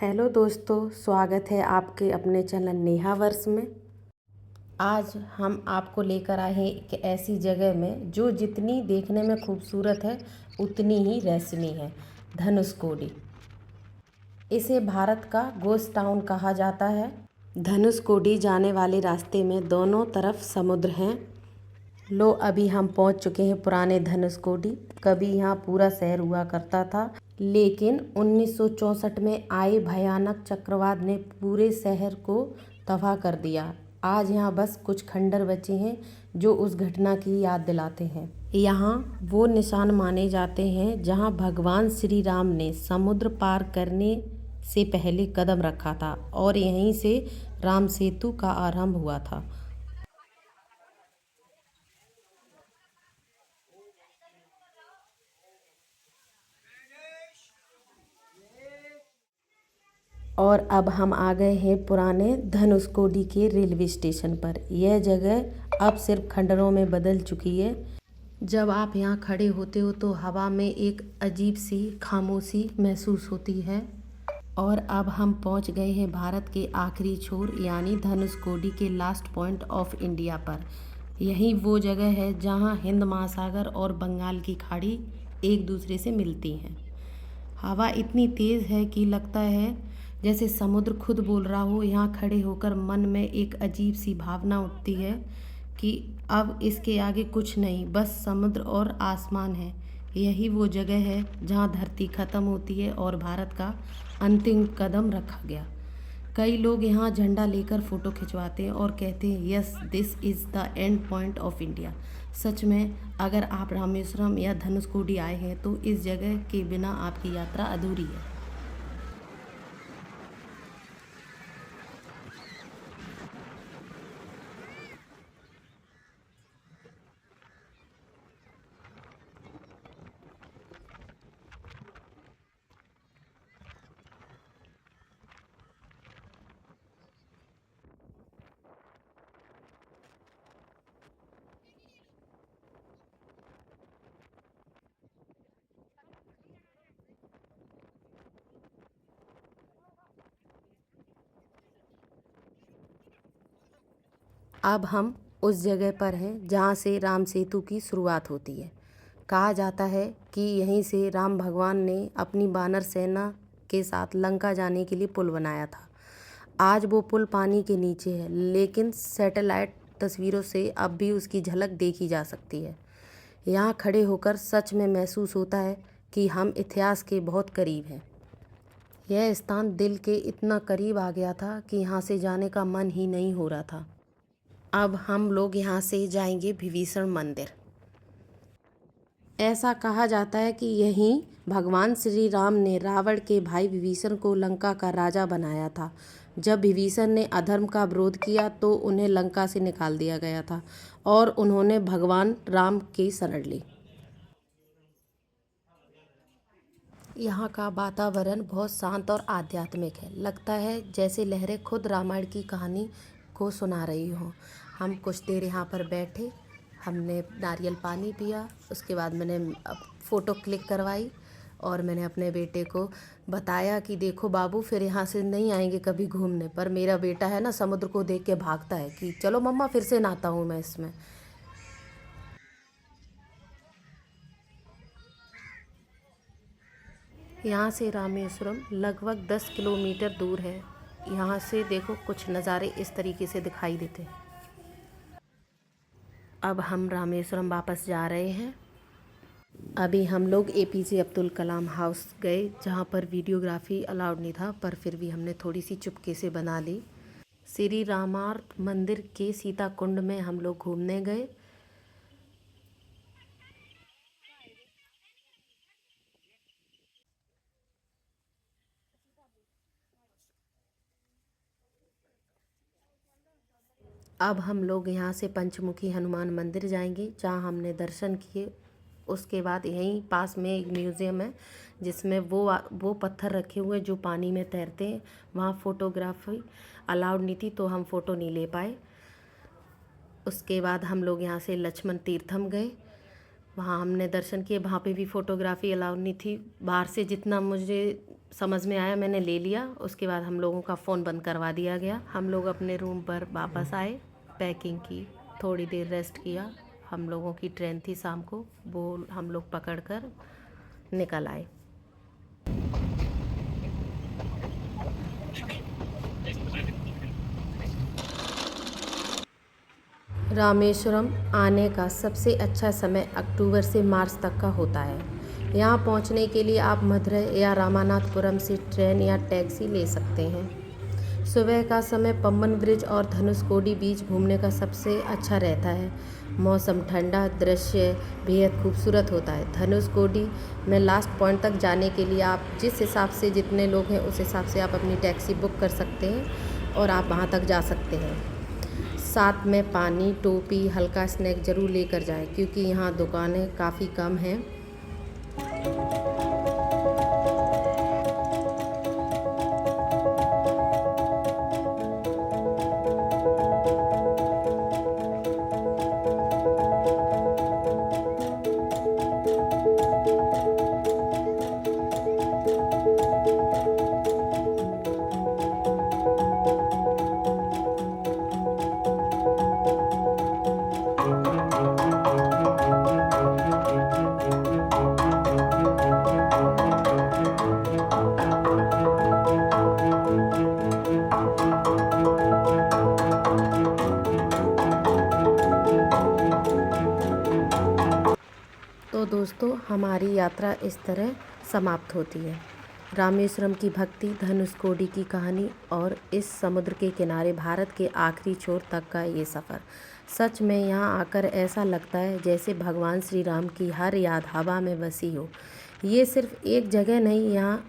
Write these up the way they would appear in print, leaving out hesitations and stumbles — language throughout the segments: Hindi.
हेलो दोस्तों, स्वागत है आपके अपने चैनल नेहा वर्स में। आज हम आपको लेकर आए हैं एक ऐसी जगह में जो जितनी देखने में खूबसूरत है उतनी ही रहस्यमय है। धनुषकोडी। इसे भारत का गोस्ट टाउन कहा जाता है। धनुषकोडी जाने वाले रास्ते में दोनों तरफ समुद्र हैं। लो अभी हम पहुंच चुके हैं पुराने धनुषकोडी। कभी यहाँ पूरा शहर हुआ करता था, लेकिन 1964 में आए भयानक चक्रवात ने पूरे शहर को तबाह कर दिया। आज यहाँ बस कुछ खंडर बचे हैं जो उस घटना की याद दिलाते हैं। यहाँ वो निशान माने जाते हैं जहाँ भगवान श्री राम ने समुद्र पार करने से पहले कदम रखा था और यहीं से राम सेतु का आरंभ हुआ था। और अब हम आ गए हैं पुराने धनुषकोडी के रेलवे स्टेशन पर। यह जगह अब सिर्फ खंडरों में बदल चुकी है। जब आप यहाँ खड़े होते हो तो हवा में एक अजीब सी खामोशी महसूस होती है। और अब हम पहुँच गए हैं भारत के आखिरी छोर यानी धनुषकोडी के लास्ट पॉइंट ऑफ इंडिया पर। यही वो जगह है जहाँ हिंद महासागर और बंगाल की खाड़ी एक दूसरे से मिलती हैं। हवा इतनी तेज़ है कि लगता है जैसे समुद्र खुद बोल रहा हो। यहाँ खड़े होकर मन में एक अजीब सी भावना उठती है कि अब इसके आगे कुछ नहीं, बस समुद्र और आसमान है। यही वो जगह है जहाँ धरती ख़त्म होती है और भारत का अंतिम कदम रखा गया। कई लोग यहाँ झंडा लेकर फ़ोटो खिंचवाते हैं और कहते हैं yes this is the end point of India. सच में अगर आप रामेश्वरम या धनुषकोडी आए हैं तो इस जगह के बिना आपकी यात्रा अधूरी है। अब हम उस जगह पर हैं जहाँ से राम सेतु की शुरुआत होती है। कहा जाता है कि यहीं से राम भगवान ने अपनी वानर सेना के साथ लंका जाने के लिए पुल बनाया था। आज वो पुल पानी के नीचे है, लेकिन सैटेलाइट तस्वीरों से अब भी उसकी झलक देखी जा सकती है। यहाँ खड़े होकर सच में महसूस होता है कि हम इतिहास के बहुत करीब हैं। यह स्थान दिल के इतना करीब आ गया था कि यहाँ से जाने का मन ही नहीं हो रहा था। अब हम लोग यहाँ से जाएंगे विभीषण मंदिर। ऐसा कहा जाता है कि यहीं भगवान श्री राम ने रावण के भाई विभीषण को लंका का राजा बनाया था। जब विभीषण ने अधर्म का विरोध किया तो उन्हें लंका से निकाल दिया गया था और उन्होंने भगवान राम की शरण ली। यहाँ का वातावरण बहुत शांत और आध्यात्मिक है। लगता है जैसे लहरें खुद रामायण की कहानी को सुना रही हों। हम कुछ देर यहाँ पर बैठे, हमने नारियल पानी पिया, उसके बाद मैंने फ़ोटो क्लिक करवाई और मैंने अपने बेटे को बताया कि देखो बाबू, फिर यहाँ से नहीं आएंगे कभी घूमने। पर मेरा बेटा है ना, समुद्र को देख के भागता है कि चलो मम्मा फिर से नहाता हूँ मैं इसमें। यहाँ से रामेश्वरम लगभग 10 किलोमीटर दूर है। यहाँ से देखो कुछ नज़ारे इस तरीके से दिखाई देते हैं। अब हम रामेश्वरम वापस जा रहे हैं। अभी हम लोग एपीजे अब्दुल कलाम हाउस गए जहाँ पर वीडियोग्राफी अलाउड नहीं था, पर फिर भी हमने थोड़ी सी चुपके से बना ली। श्री रामार्थ मंदिर के सीता कुंड में हम लोग घूमने गए। अब हम लोग यहाँ से पंचमुखी हनुमान मंदिर जाएंगे जहाँ हमने दर्शन किए। उसके बाद यहीं पास में एक म्यूज़ियम है जिसमें वो पत्थर रखे हुए जो पानी में तैरते हैं। वहाँ फ़ोटोग्राफी अलाउड नहीं थी तो हम फ़ोटो नहीं ले पाए। उसके बाद हम लोग यहाँ से लक्ष्मण तीर्थम गए। वहाँ हमने दर्शन किए। वहाँ पे भी फ़ोटोग्राफ़ी अलाउ नहीं थी। बाहर से जितना मुझे समझ में आया मैंने ले लिया। उसके बाद हम लोगों का फ़ोन बंद करवा दिया गया। हम लोग अपने रूम पर वापस आए, पैकिंग की, थोड़ी देर रेस्ट किया। हम लोगों की ट्रेन थी शाम को, वो हम लोग पकड़ कर निकल आए। रामेश्वरम आने का सबसे अच्छा समय अक्टूबर से मार्च तक का होता है। यहाँ पहुँचने के लिए आप मदुरई या रामानाथपुरम से ट्रेन या टैक्सी ले सकते हैं। सुबह का समय पम्बन ब्रिज और धनुषकोडी बीच घूमने का सबसे अच्छा रहता है। मौसम ठंडा, दृश्य बेहद खूबसूरत होता है। धनुषकोडी में लास्ट पॉइंट तक जाने के लिए आप जिस हिसाब से जितने लोग हैं उस हिसाब से आप अपनी टैक्सी बुक कर सकते हैं और आप वहाँ तक जा सकते हैं। साथ में पानी, टोपी, हल्का स्नैक ज़रूर लेकर जाएं क्योंकि यहाँ दुकानें काफ़ी कम हैं। तो दोस्तों हमारी यात्रा इस तरह समाप्त होती है। रामेश्वरम की भक्ति, धनुषकोडी की कहानी और इस समुद्र के किनारे भारत के आखिरी छोर तक का ये सफ़र। सच में यहाँ आकर ऐसा लगता है जैसे भगवान श्री राम की हर याद हवा में बसी हो। ये सिर्फ एक जगह नहीं, यहाँ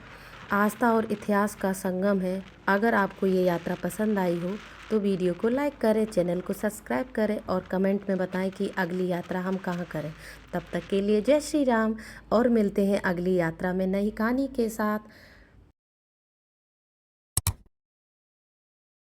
आस्था और इतिहास का संगम है। अगर आपको ये यात्रा पसंद आई हो तो वीडियो को लाइक करें, चैनल को सब्सक्राइब करें और कमेंट में बताएं कि अगली यात्रा हम कहाँ करें। तब तक के लिए जय श्री राम और मिलते हैं अगली यात्रा में नई कहानी के साथ।